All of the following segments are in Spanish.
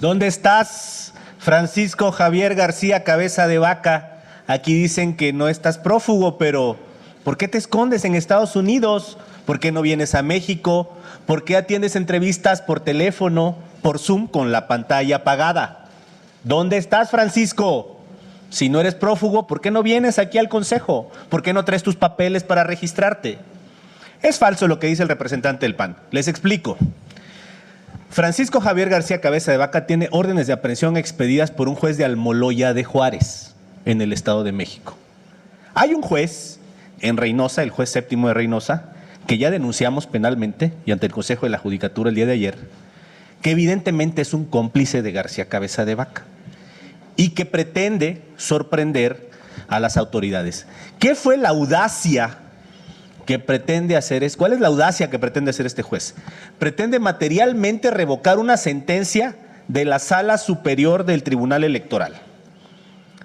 ¿Dónde estás, Francisco Javier García Cabeza de Vaca? Aquí dicen que no estás prófugo, pero ¿por qué te escondes en Estados Unidos? ¿Por qué no vienes a México? ¿Por qué atiendes entrevistas por teléfono, por Zoom, con la pantalla apagada? ¿Dónde estás, Francisco? Si no eres prófugo, ¿por qué no vienes aquí al Consejo? ¿Por qué no traes tus papeles para registrarte? Es falso lo que dice el representante del PAN. Les explico. Francisco Javier García Cabeza de Vaca tiene órdenes de aprehensión expedidas por un juez de Almoloya de Juárez, en el Estado de México. Hay un juez en Reynosa, el juez séptimo de Reynosa, que ya denunciamos penalmente y ante el Consejo de la Judicatura el día de ayer, que evidentemente es un cómplice de García Cabeza de Vaca y que pretende sorprender a las autoridades. ¿Qué fue la audacia que pretende hacer? ¿Cuál es la audacia que pretende hacer este juez? Pretende materialmente revocar una sentencia de la Sala Superior del Tribunal Electoral,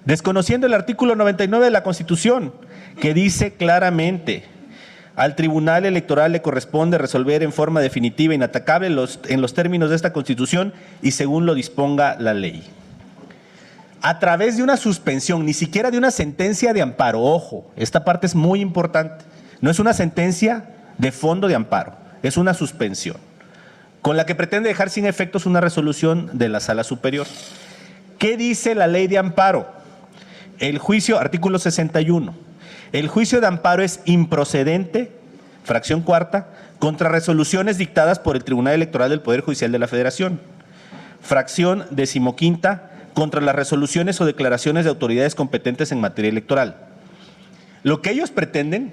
desconociendo el artículo 99 de la Constitución, que dice claramente: al Tribunal Electoral le corresponde resolver en forma definitiva e inatacable en los términos de esta Constitución y según lo disponga la ley. A través de una suspensión, ni siquiera de una sentencia de amparo, ojo, esta parte es muy importante, no es una sentencia de fondo de amparo, es una suspensión, con la que pretende dejar sin efectos una resolución de la Sala Superior. ¿Qué dice la ley de amparo? El juicio, artículo 61, el juicio de amparo es improcedente, fracción cuarta, contra resoluciones dictadas por el Tribunal Electoral del Poder Judicial de la Federación. Fracción decimoquinta, contra las resoluciones o declaraciones de autoridades competentes en materia electoral. Lo que ellos pretenden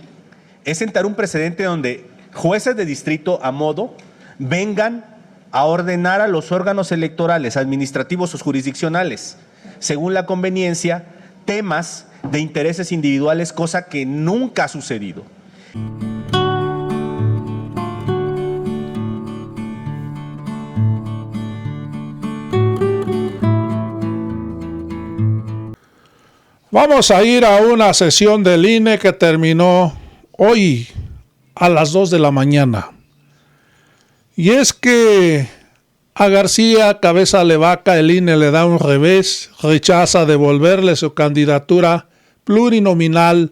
es sentar un precedente donde jueces de distrito a modo vengan a ordenar a los órganos electorales, administrativos o jurisdiccionales, según la conveniencia, temas de intereses individuales, cosa que nunca ha sucedido. Vamos a ir a una sesión del INE que terminó hoy a las 2 de la mañana. Y es que a García Cabeza de Vaca el INE le da un revés, rechaza devolverle su candidatura plurinominal,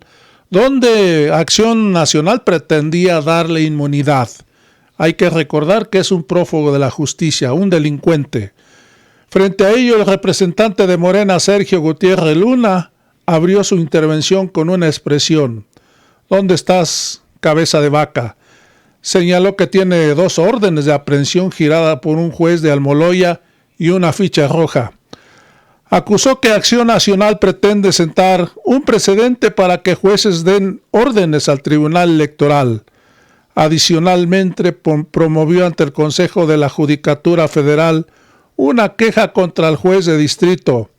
donde Acción Nacional pretendía darle inmunidad. Hay que recordar que es un prófugo de la justicia, un delincuente. Frente a ello, el representante de Morena, Sergio Gutiérrez Luna, abrió su intervención con una expresión: ¿dónde estás, Cabeza de Vaca? Señaló que tiene 2 órdenes de aprehensión girada por un juez de Almoloya y una ficha roja. Acusó que Acción Nacional pretende sentar un precedente para que jueces den órdenes al Tribunal Electoral. Adicionalmente, promovió ante el Consejo de la Judicatura Federal una queja contra el juez de distrito.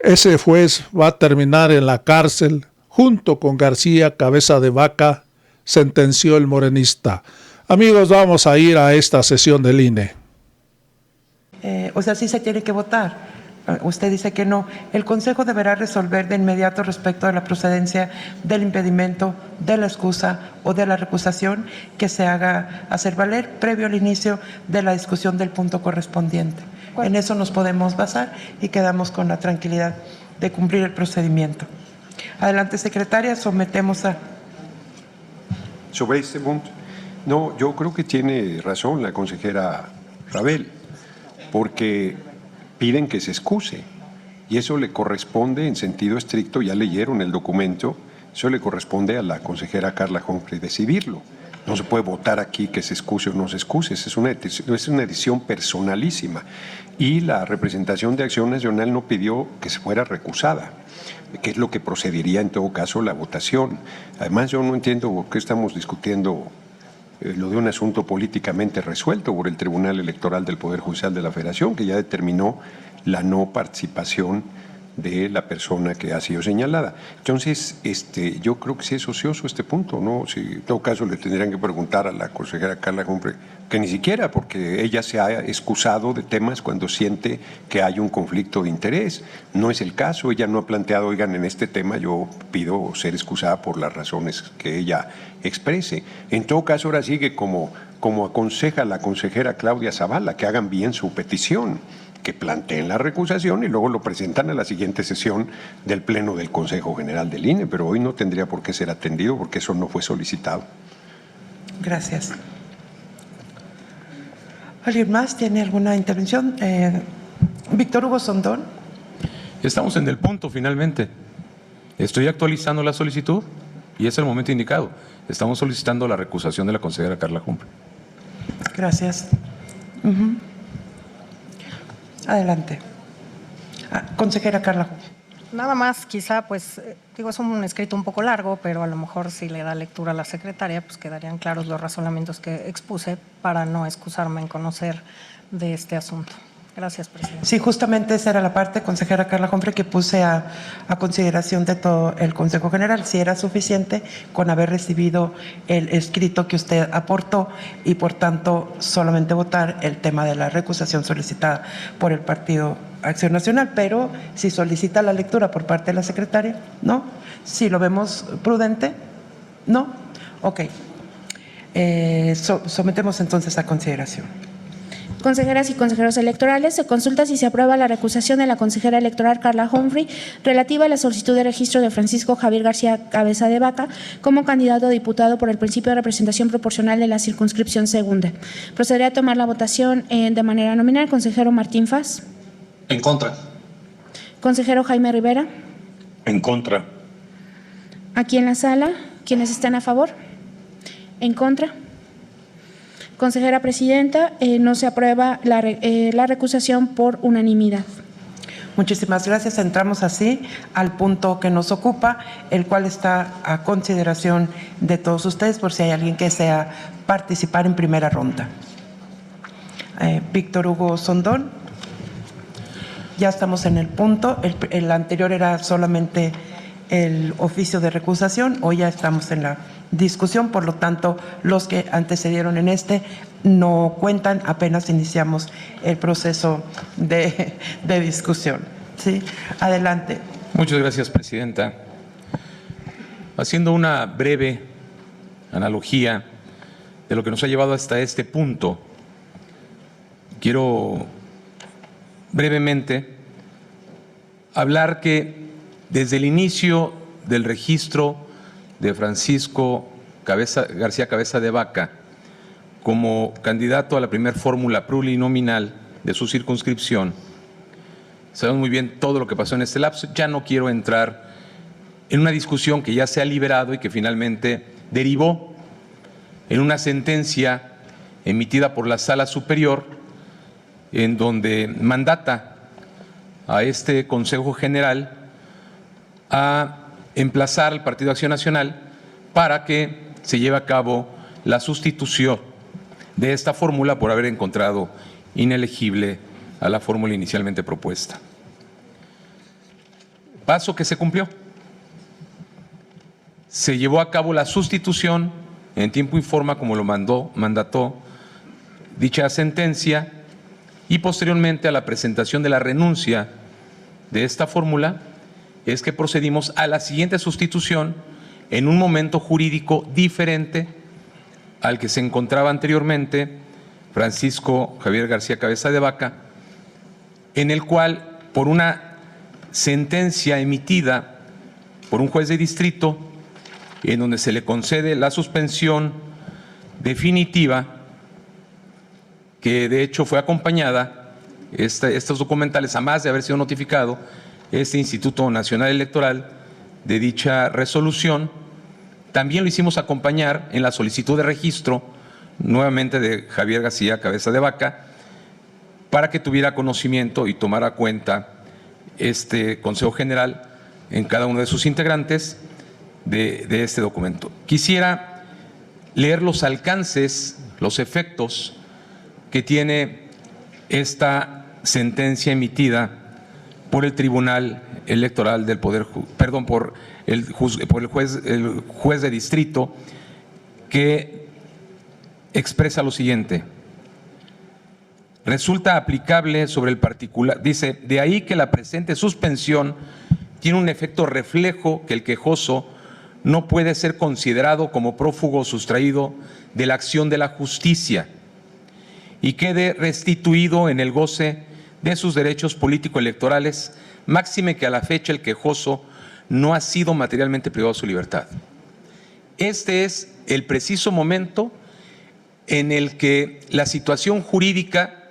Ese juez va a terminar en la cárcel junto con García Cabeza de Vaca, sentenció el morenista. Amigos, vamos a ir a esta sesión del INE. Sí se tiene que votar. Usted dice que no. El Consejo deberá resolver de inmediato respecto a la procedencia del impedimento, de la excusa o de la recusación que se haga hacer valer previo al inicio de la discusión del punto correspondiente. En eso nos podemos basar y quedamos con la tranquilidad de cumplir el procedimiento. Adelante, secretaria, sometemos a... Sobre este punto, no, yo creo que tiene razón la consejera Rabel, porque piden que se excuse y eso le corresponde en sentido estricto, ya leyeron el documento, eso le corresponde a la consejera Carla Humphrey decidirlo. No se puede votar aquí que se excuse o no se excuse, es una decisión personalísima. Y la representación de Acción Nacional no pidió que se fuera recusada, que es lo que procedería en todo caso la votación. Además, yo no entiendo por qué estamos discutiendo lo de un asunto políticamente resuelto por el Tribunal Electoral del Poder Judicial de la Federación, que ya determinó la no participación de la persona que ha sido señalada. Entonces, yo creo que sí es ocioso este punto, ¿no? Si, en todo caso le tendrían que preguntar a la consejera Carla Humphrey, que ni siquiera, porque ella se ha excusado de temas cuando siente que hay un conflicto de interés. No es el caso, ella no ha planteado, oigan, en este tema yo pido ser excusada por las razones que ella exprese. En todo caso, ahora sí que como como aconseja la consejera Claudia Zavala, que hagan bien su petición, que planteen la recusación y luego lo presentan a la siguiente sesión del Pleno del Consejo General del INE, pero hoy no tendría por qué ser atendido porque eso no fue solicitado. Gracias. ¿Alguien más tiene alguna intervención? Víctor Hugo Sondón. Estamos en el punto finalmente. Estoy actualizando la solicitud y es el momento indicado. Estamos solicitando la recusación de la consejera Carla Humphrey. Gracias. Adelante. Consejera Carla Humphrey. Nada más, quizá, pues, digo, es un escrito un poco largo, pero a lo mejor si le da lectura a la secretaria, pues quedarían claros los razonamientos que expuse para no excusarme en conocer de este asunto. Gracias, presidente. Sí, justamente esa era la parte, consejera Carla Humphrey, que puse a consideración de todo el Consejo General, si era suficiente con haber recibido el escrito que usted aportó y, por tanto, solamente votar el tema de la recusación solicitada por el Partido Acción Nacional, pero si solicita la lectura por parte de la secretaria, ¿no? Si lo vemos prudente, ¿no? Ok. Sometemos entonces a consideración. Consejeras y consejeros electorales, se consulta si se aprueba la recusación de la consejera electoral Carla Humphrey relativa a la solicitud de registro de Francisco Javier García Cabeza de Vaca como candidato a diputado por el principio de representación proporcional de la circunscripción segunda. Procederé a tomar la votación de manera nominal. Consejero Martín Faz. En contra. Consejero Jaime Rivera. En contra. Aquí en la sala, ¿quiénes están a favor? En contra. Consejera presidenta, no se aprueba la recusación por unanimidad. Muchísimas gracias. Entramos así al punto que nos ocupa, el cual está a consideración de todos ustedes por si hay alguien que desea participar en primera ronda. Víctor Hugo Sondón. Ya estamos en el punto. El anterior era solamente el oficio de recusación. Hoy ya estamos en la discusión, por lo tanto, los que antecedieron en este no cuentan, apenas iniciamos el proceso de discusión. ¿Sí? Adelante. Muchas gracias, presidenta. Haciendo una breve analogía de lo que nos ha llevado hasta este punto, quiero brevemente hablar que desde el inicio del registro de Francisco García Cabeza de Vaca como candidato a la primer fórmula plurinominal de su circunscripción, sabemos muy bien todo lo que pasó en este lapso. Ya no quiero entrar en una discusión que ya se ha liberado y que finalmente derivó en una sentencia emitida por la Sala Superior, en donde mandata a este Consejo General a emplazar al Partido Acción Nacional para que se lleve a cabo la sustitución de esta fórmula por haber encontrado inelegible a la fórmula inicialmente propuesta. Paso que se cumplió. Se llevó a cabo la sustitución en tiempo y forma como lo mandató dicha sentencia, y posteriormente a la presentación de la renuncia de esta fórmula es que procedimos a la siguiente sustitución en un momento jurídico diferente al que se encontraba anteriormente Francisco Javier García Cabeza de Vaca, en el cual, por una sentencia emitida por un juez de distrito, en donde se le concede la suspensión definitiva, que de hecho fue acompañada, estos documentales, a más de haber sido notificado este Instituto Nacional Electoral de dicha resolución, también lo hicimos acompañar en la solicitud de registro nuevamente de Javier García Cabeza de Vaca, para que tuviera conocimiento y tomara cuenta este Consejo General en cada uno de sus integrantes de este documento. Quisiera leer los alcances, los efectos que tiene esta sentencia emitida por el Tribunal Electoral del Poder, perdón, por el juez de distrito, que expresa lo siguiente: resulta aplicable sobre el particular, dice, de ahí que la presente suspensión tiene un efecto reflejo que el quejoso no puede ser considerado como prófugo sustraído de la acción de la justicia y quede restituido en el goce de sus derechos político-electorales, máxime que a la fecha el quejoso no ha sido materialmente privado de su libertad. Este es el preciso momento en el que la situación jurídica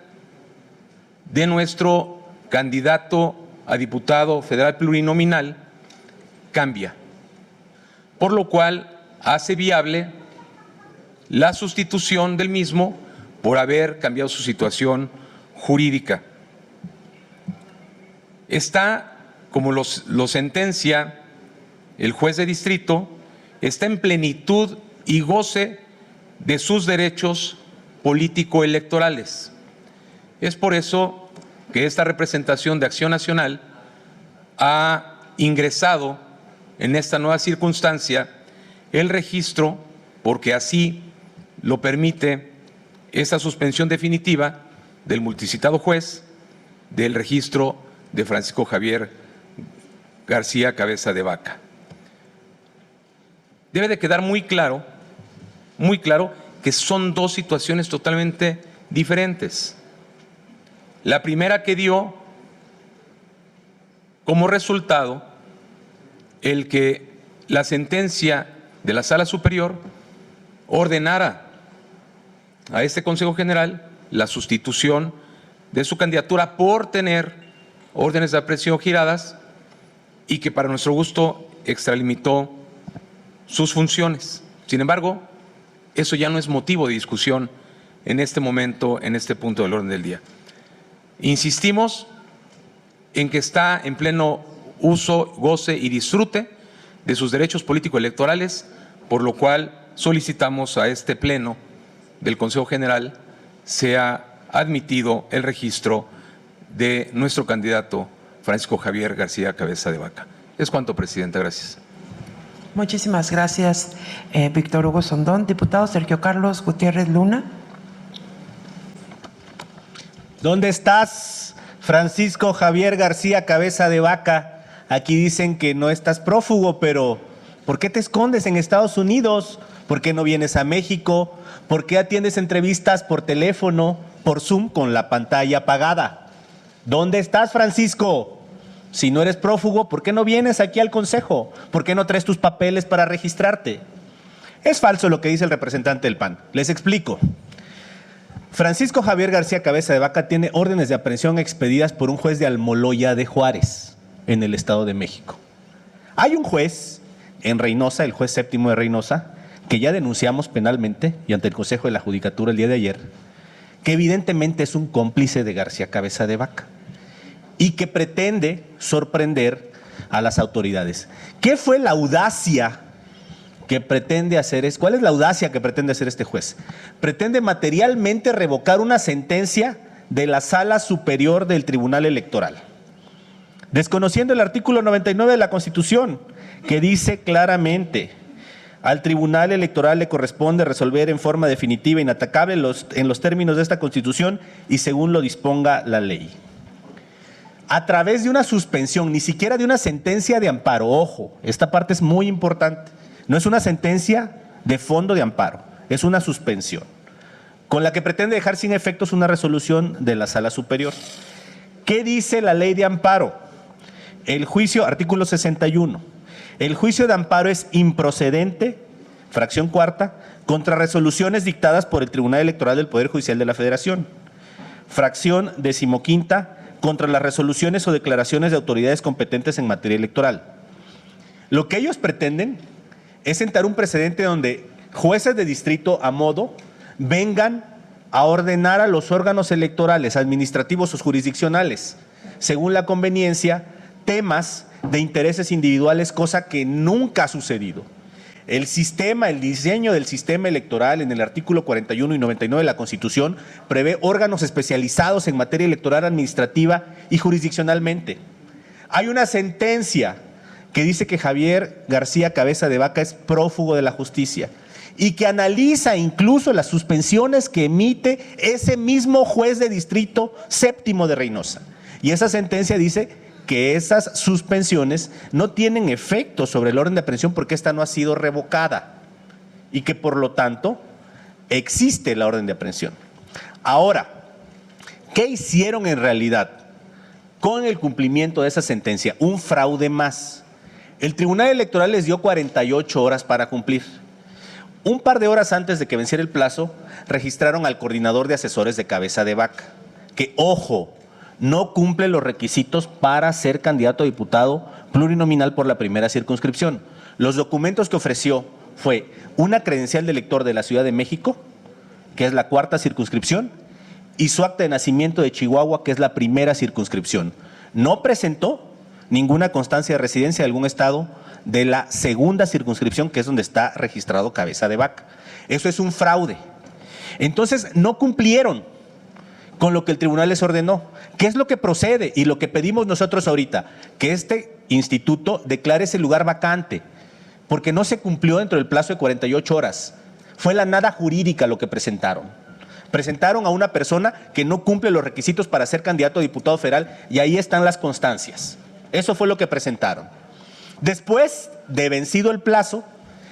de nuestro candidato a diputado federal plurinominal cambia, por lo cual hace viable la sustitución del mismo por haber cambiado su situación jurídica. Está, como lo sentencia el juez de distrito, está en plenitud y goce de sus derechos político-electorales. Es por eso que esta representación de Acción Nacional ha ingresado en esta nueva circunstancia el registro, porque así lo permite esta suspensión definitiva del multicitado juez del registro de Francisco Javier García Cabeza de Vaca. Debe de quedar muy claro que son dos situaciones totalmente diferentes. La primera que dio como resultado el que la sentencia de la Sala Superior ordenara a este Consejo General la sustitución de su candidatura por tener órdenes de aprehensión giradas y que para nuestro gusto extralimitó sus funciones. Sin embargo, eso ya no es motivo de discusión en este momento, en este punto del orden del día. Insistimos en que está en pleno uso, goce y disfrute de sus derechos político-electorales, por lo cual solicitamos a este pleno del Consejo General sea admitido el registro de nuestro candidato Francisco Javier García Cabeza de Vaca. Es cuanto, Presidenta. Gracias. Muchísimas gracias, Víctor Hugo Sondón. Diputado Sergio Carlos Gutiérrez Luna. ¿Dónde estás, Francisco Javier García Cabeza de Vaca? Aquí dicen que no estás prófugo, pero ¿por qué te escondes en Estados Unidos? ¿Por qué no vienes a México? ¿Por qué atiendes entrevistas por teléfono, por Zoom, con la pantalla apagada? ¿Dónde estás, Francisco? Si no eres prófugo, ¿por qué no vienes aquí al Consejo? ¿Por qué no traes tus papeles para registrarte? Es falso lo que dice el representante del PAN. Les explico. Francisco Javier García Cabeza de Vaca tiene órdenes de aprehensión expedidas por un juez de Almoloya de Juárez, en el Estado de México. Hay un juez en Reynosa, el juez séptimo de Reynosa, que ya denunciamos penalmente y ante el Consejo de la Judicatura el día de ayer, que evidentemente es un cómplice de García Cabeza de Vaca y que pretende sorprender a las autoridades. ¿Qué fue la audacia que pretende hacer? ¿Cuál es la audacia que pretende hacer este juez? Pretende materialmente revocar una sentencia de la Sala Superior del Tribunal Electoral, desconociendo el artículo 99 de la Constitución, que dice claramente: al Tribunal Electoral le corresponde resolver en forma definitiva e inatacable en los términos de esta Constitución y según lo disponga la ley. A través de una suspensión, ni siquiera de una sentencia de amparo. Ojo, esta parte es muy importante. No es una sentencia de fondo de amparo, es una suspensión, con la que pretende dejar sin efectos una resolución de la Sala Superior. ¿Qué dice la ley de amparo? El juicio, artículo 61, el juicio de amparo es improcedente, fracción cuarta, contra resoluciones dictadas por el Tribunal Electoral del Poder Judicial de la Federación. Fracción decimoquinta, contra las resoluciones o declaraciones de autoridades competentes en materia electoral. Lo que ellos pretenden es sentar un precedente donde jueces de distrito a modo vengan a ordenar a los órganos electorales, administrativos o jurisdiccionales, según la conveniencia, temas de intereses individuales, cosa que nunca ha sucedido. El sistema, el diseño del sistema electoral en el artículo 41 y 99 de la Constitución prevé órganos especializados en materia electoral, administrativa y jurisdiccionalmente. Hay una sentencia que dice que Javier García Cabeza de Vaca es prófugo de la justicia y que analiza incluso las suspensiones que emite ese mismo juez de distrito séptimo de Reynosa. Y esa sentencia dice que esas suspensiones no tienen efecto sobre el orden de aprehensión porque esta no ha sido revocada y que por lo tanto existe la orden de aprehensión. Ahora, ¿qué hicieron en realidad con el cumplimiento de esa sentencia? Un fraude más. El Tribunal Electoral les dio 48 horas para cumplir. Un par de horas antes de que venciera el plazo, registraron al coordinador de asesores de Cabeza de Vaca, que, ojo, no cumple los requisitos para ser candidato a diputado plurinominal por la primera circunscripción. Los documentos que ofreció fue una credencial de elector de la Ciudad de México, que es la cuarta circunscripción, y su acta de nacimiento de Chihuahua, que es la primera circunscripción. No presentó ninguna constancia de residencia de algún estado de la segunda circunscripción, que es donde está registrado Cabeza de Vaca. Eso es un fraude. Entonces, no cumplieron con lo que el tribunal les ordenó. ¿Qué es lo que procede? Y lo que pedimos nosotros ahorita, que este instituto declare ese lugar vacante, porque no se cumplió dentro del plazo de 48 horas. Fue la nada jurídica lo que presentaron. Presentaron a una persona que no cumple los requisitos para ser candidato a diputado federal y ahí están las constancias. Eso fue lo que presentaron. Después de vencido el plazo,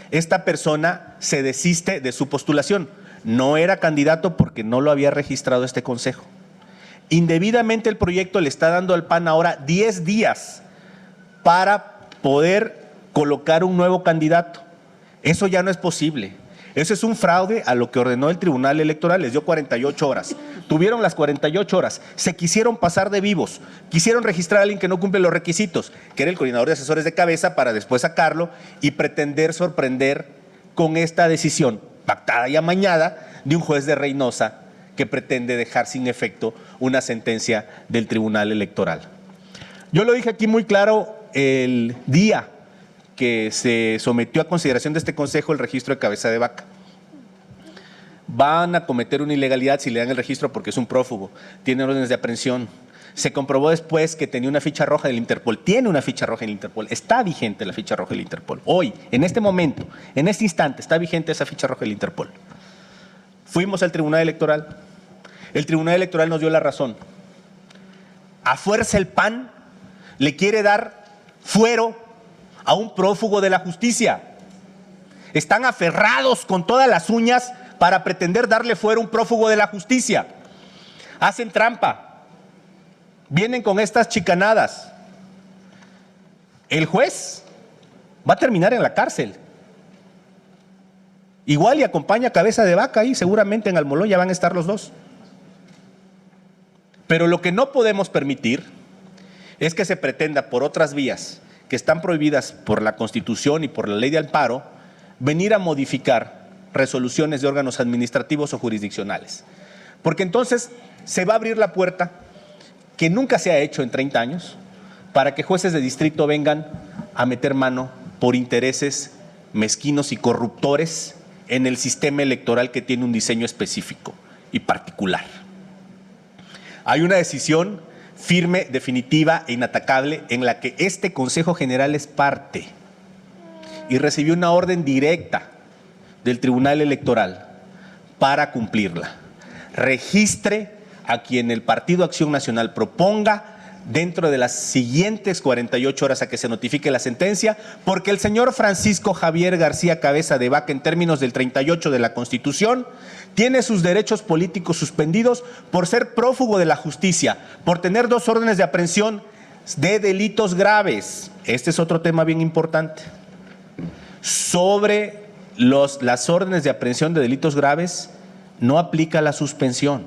esta persona se desiste de su postulación. No era candidato porque no lo había registrado este consejo. Indebidamente el proyecto le está dando al PAN ahora 10 días para poder colocar un nuevo candidato. Eso ya no es posible. Eso es un fraude a lo que ordenó el Tribunal Electoral, les dio 48 horas. Tuvieron las 48 horas, se quisieron pasar de vivos, quisieron registrar a alguien que no cumple los requisitos, que era el coordinador de asesores de Cabeza, para después sacarlo y pretender sorprender con esta decisión pactada y amañada de un juez de Reynosa que pretende dejar sin efecto una sentencia del Tribunal Electoral. Yo lo dije aquí muy claro el día que se sometió a consideración de este Consejo el registro de Cabeza de Vaca. Van a cometer una ilegalidad si le dan el registro porque es un prófugo, tiene órdenes de aprehensión. Se comprobó después que tenía una ficha roja del Interpol, tiene una ficha roja del Interpol, está vigente la ficha roja del Interpol. Hoy, en este momento, en este instante, está vigente esa ficha roja del Interpol. Fuimos al Tribunal Electoral, el Tribunal Electoral nos dio la razón. A fuerza el PAN le quiere dar fuero a un prófugo de la justicia. Están aferrados con todas las uñas para pretender darle fuero a un prófugo de la justicia. Hacen trampa. Vienen con estas chicanadas. El juez va a terminar en la cárcel. Igual y acompaña a Cabeza de Vaca ahí, seguramente en Almoloya van a estar los dos. Pero lo que no podemos permitir es que se pretenda por otras vías que están prohibidas por la Constitución y por la Ley de Amparo, venir a modificar resoluciones de órganos administrativos o jurisdiccionales. Porque entonces se va a abrir la puerta, que nunca se ha hecho en 30 años, para que jueces de distrito vengan a meter mano por intereses mezquinos y corruptores en el sistema electoral que tiene un diseño específico y particular. Hay una decisión firme, definitiva e inatacable en la que este Consejo General es parte y recibió una orden directa del Tribunal Electoral para cumplirla. Registre a quien el Partido Acción Nacional proponga dentro de las siguientes 48 horas a que se notifique la sentencia, porque el señor Francisco Javier García Cabeza de Vaca, en términos del 38 de la Constitución, tiene sus derechos políticos suspendidos por ser prófugo de la justicia, por tener 2 órdenes de aprehensión de delitos graves. Este es otro tema bien importante. Sobre las órdenes de aprehensión de delitos graves no aplica la suspensión.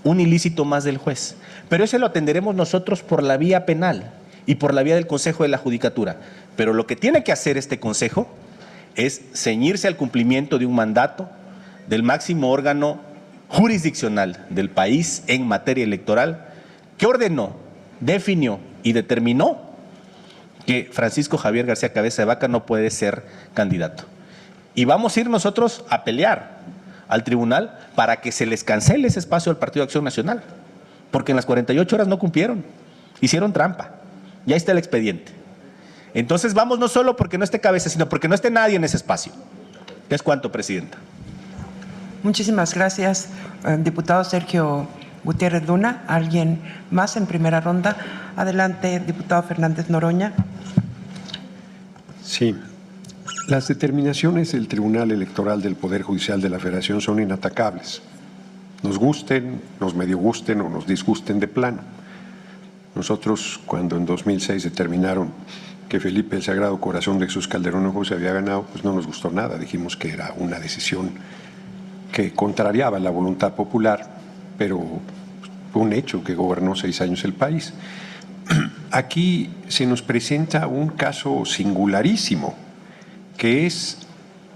Un ilícito más del juez. Pero ese lo atenderemos nosotros por la vía penal y por la vía del Consejo de la Judicatura. Pero lo que tiene que hacer este Consejo es ceñirse al cumplimiento de un mandato del máximo órgano jurisdiccional del país en materia electoral, que ordenó, definió y determinó que Francisco Javier García Cabeza de Vaca no puede ser candidato. Y vamos a ir nosotros a pelear al tribunal para que se les cancele ese espacio del Partido de Acción Nacional, porque en las 48 horas no cumplieron, hicieron trampa, ya está el expediente. Entonces vamos no solo porque no esté Cabeza, sino porque no esté nadie en ese espacio. ¿Es cuánto, Presidenta? Muchísimas gracias, diputado Sergio Gutiérrez Luna. ¿Alguien más en primera ronda? Adelante, diputado Fernández Noroña. Sí. Las determinaciones del Tribunal Electoral del Poder Judicial de la Federación son inatacables. Nos gusten, nos medio gusten o nos disgusten de plano. Nosotros, cuando en 2006 determinaron que Felipe el Sagrado Corazón de Jesús Calderón Hinojosa se había ganado, pues no nos gustó nada. Dijimos que era una decisión que contrariaba la voluntad popular, pero fue un hecho que gobernó 6 años el país. Aquí se nos presenta un caso singularísimo, que es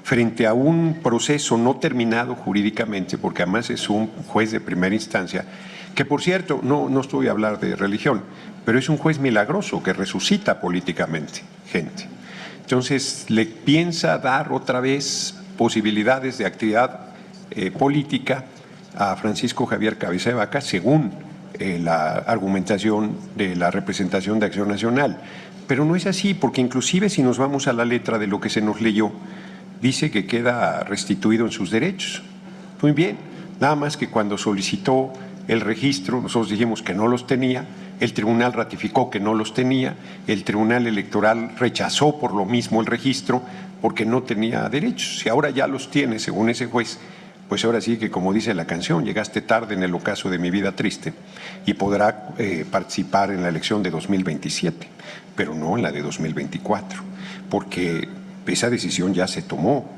frente a un proceso no terminado jurídicamente, porque además es un juez de primera instancia, que por cierto, no estoy a hablar de religión, pero es un juez milagroso que resucita políticamente gente. Entonces le piensa dar otra vez posibilidades de actividad política a Francisco Javier Cabeza de Vaca, según la argumentación de la representación de Acción Nacional. Pero no es así, porque inclusive si nos vamos a la letra de lo que se nos leyó, dice que queda restituido en sus derechos. Muy bien, nada más que cuando solicitó el registro, nosotros dijimos que no los tenía, el tribunal ratificó que no los tenía, el tribunal electoral rechazó por lo mismo el registro porque no tenía derechos. Si ahora ya los tiene, según ese juez, pues ahora sí que, como dice la canción, llegaste tarde en el ocaso de mi vida triste, y podrá participar en la elección de 2027, pero no en la de 2024, porque esa decisión ya se tomó.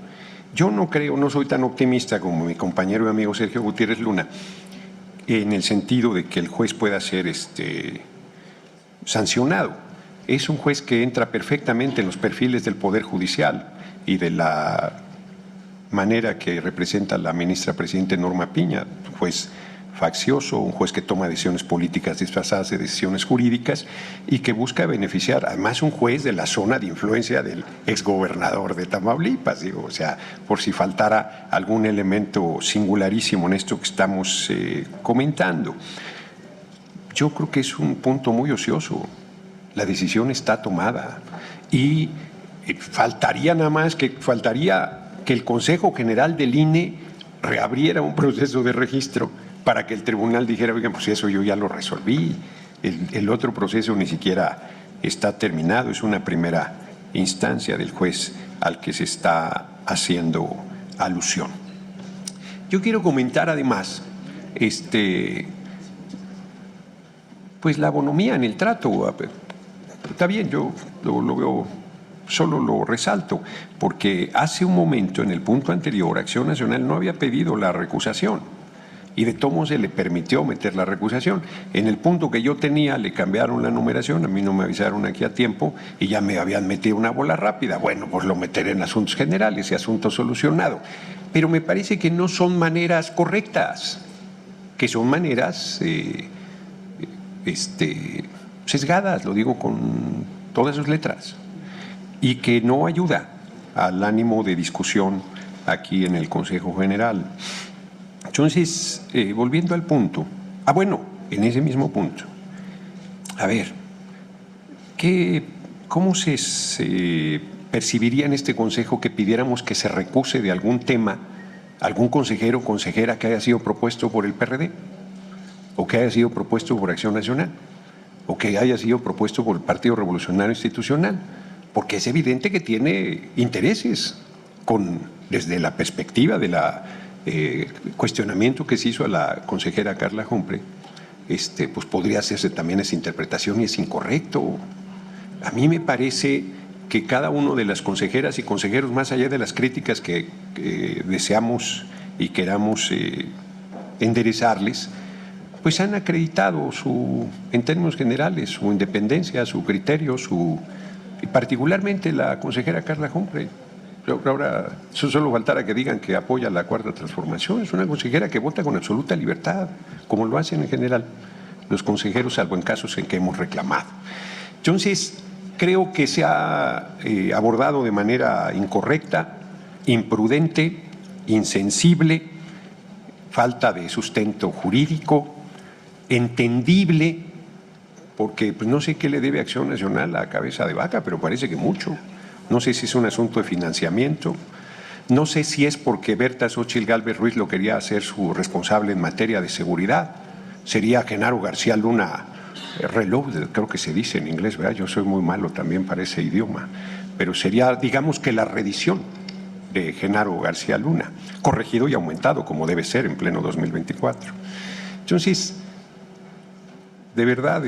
Yo no creo, no soy tan optimista como mi compañero y amigo Sergio Gutiérrez Luna, en el sentido de que el juez pueda ser sancionado. Es un juez que entra perfectamente en los perfiles del Poder Judicial y de la manera que representa la ministra presidente Norma Piña, un juez faccioso, un juez que toma decisiones políticas disfrazadas de decisiones jurídicas y que busca beneficiar, además un juez de la zona de influencia del exgobernador de Tamaulipas, digo, o sea, por si faltara algún elemento singularísimo en esto que estamos comentando. Yo creo que es un punto muy ocioso. La decisión está tomada y faltaría que el Consejo General del INE reabriera un proceso de registro para que el tribunal dijera, oigan, pues eso yo ya lo resolví, el otro proceso ni siquiera está terminado, es una primera instancia del juez al que se está haciendo alusión. Yo quiero comentar además, pues la bonomía en el trato. Está bien, yo lo veo, solo lo resalto, porque hace un momento, en el punto anterior, Acción Nacional no había pedido la recusación y de todos modos se le permitió meter la recusación. En el punto que yo tenía le cambiaron la numeración, a mí no me avisaron aquí a tiempo y ya me habían metido una bola rápida. Bueno, pues lo meteré en asuntos generales y asunto solucionado. Pero me parece que no son maneras correctas, que son maneras sesgadas, lo digo con todas sus letras, y que no ayuda al ánimo de discusión aquí en el Consejo General. Entonces, volviendo al punto, en ese mismo punto, a ver, ¿cómo se percibiría en este Consejo que pidiéramos que se recuse de algún tema algún consejero o consejera que haya sido propuesto por el PRD, o que haya sido propuesto por Acción Nacional, o que haya sido propuesto por el Partido Revolucionario Institucional? Porque es evidente que tiene intereses desde la perspectiva de la cuestionamiento que se hizo a la consejera Carla Humphrey, pues podría hacerse también esa interpretación y es incorrecto. A mí me parece que cada uno de las consejeras y consejeros, más allá de las críticas que deseamos y queramos enderezarles, pues han acreditado en términos generales su independencia, su criterio, y particularmente la consejera Carla Humphrey. Ahora, solo faltara que digan que apoya la Cuarta Transformación. Es una consejera que vota con absoluta libertad, como lo hacen en general los consejeros, salvo en casos en que hemos reclamado. Entonces, creo que se ha abordado de manera incorrecta, imprudente, insensible, falta de sustento jurídico, entendible, porque pues, no sé qué le debe Acción Nacional a Cabeza de Vaca, pero parece que mucho. No sé si es un asunto de financiamiento, no sé si es porque Berta Xóchitl Gálvez Ruiz lo quería hacer su responsable en materia de seguridad, sería Genaro García Luna Reloaded, creo que se dice en inglés, ¿verdad? Yo soy muy malo también para ese idioma, pero sería, digamos que la reedición de Genaro García Luna, corregido y aumentado como debe ser en pleno 2024. Entonces, de verdad,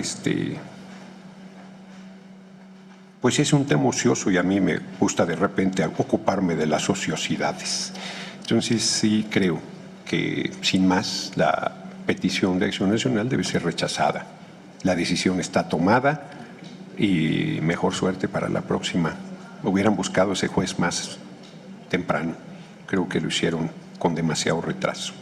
pues es un tema ocioso y a mí me gusta de repente ocuparme de las ociosidades. Entonces sí creo que sin más la petición de Acción Nacional debe ser rechazada. La decisión está tomada y mejor suerte para la próxima. Hubieran buscado ese juez más temprano. Creo que lo hicieron con demasiado retraso.